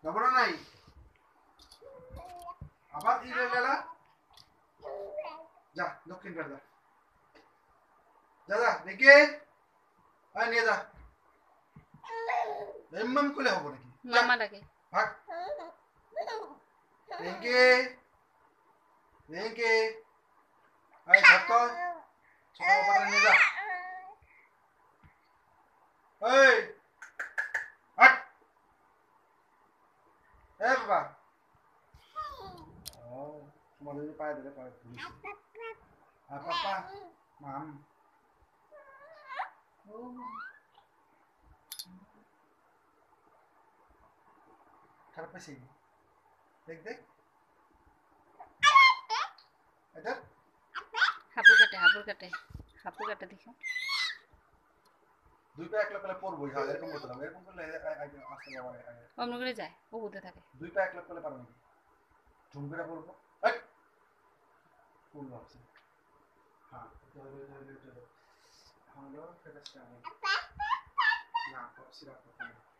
যাবো না নাই আবার ইলে লেলা যা দক্ষিণ পাড় যা যা যা দেখে আয় নিয়ে যা এমন করলে হবে নাকি মামা ডাকে ভাগ দেখে দেখে আয় ধরতো ছোট বাবাটা নিয়ে যা এই হাট এ বাবা ও তোমার যদি পায়ে দিলে পায়ে পুলিশ আর পাপা মাম ও খারাপ পাইছি দেখ দেখ এটা হাপুর কাটে দেখো দুই পা একলা পেলে পড়বো হ্যাঁ এরকম করতে হবে এরকম করলে আসতে যাওয়া অমন করে যায় ও উঠে থাকে দুই পা একলা পেলে পারো নাকি ঝুম করে পড়বো এই পড়বো আছে হ্যাঁ চলো হলো সেটা স্টার্ট না সিরাপ করতে হবে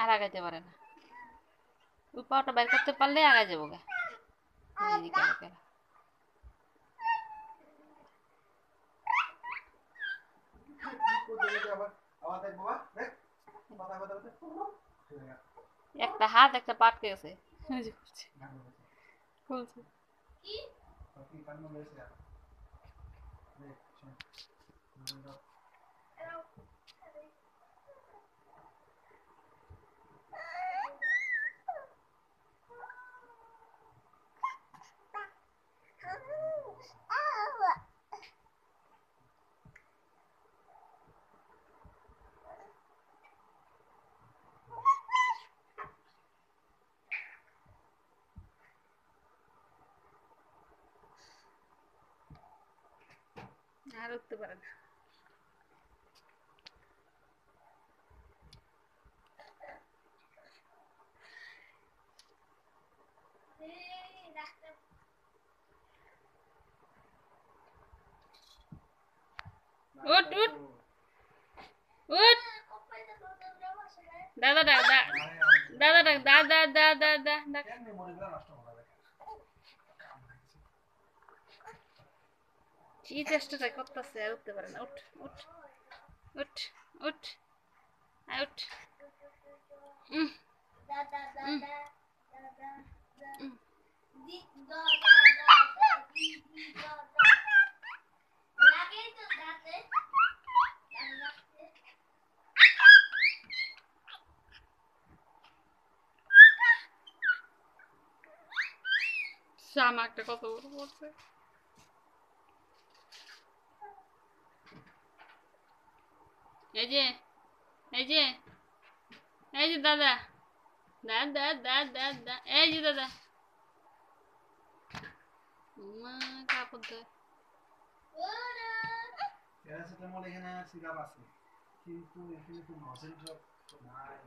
আর আগাইতে পারে না ওই পাওয়াটা বের করতে পারলে আগাই যাবো গা একটা হাত একটা পাটকে গেছে খুলছে আর উঠতে পারে না উঠ উঠ উঠ দাদা ডাক দাদা ডাক দাদা কি চেষ্টাটা করতেছে আর উঠতে পারে না উঠ উঠ উঠ উঠ আয় উঠ জামা একটা কত বড় পড়ছে এই যে এই যে এই যে দাদা এই যে দাদা মা কাপড় দেয় প্যারাসিটামল এখানে সিরাপ আছে কিন্তু এখানে তো নজেল ড্রপ নাই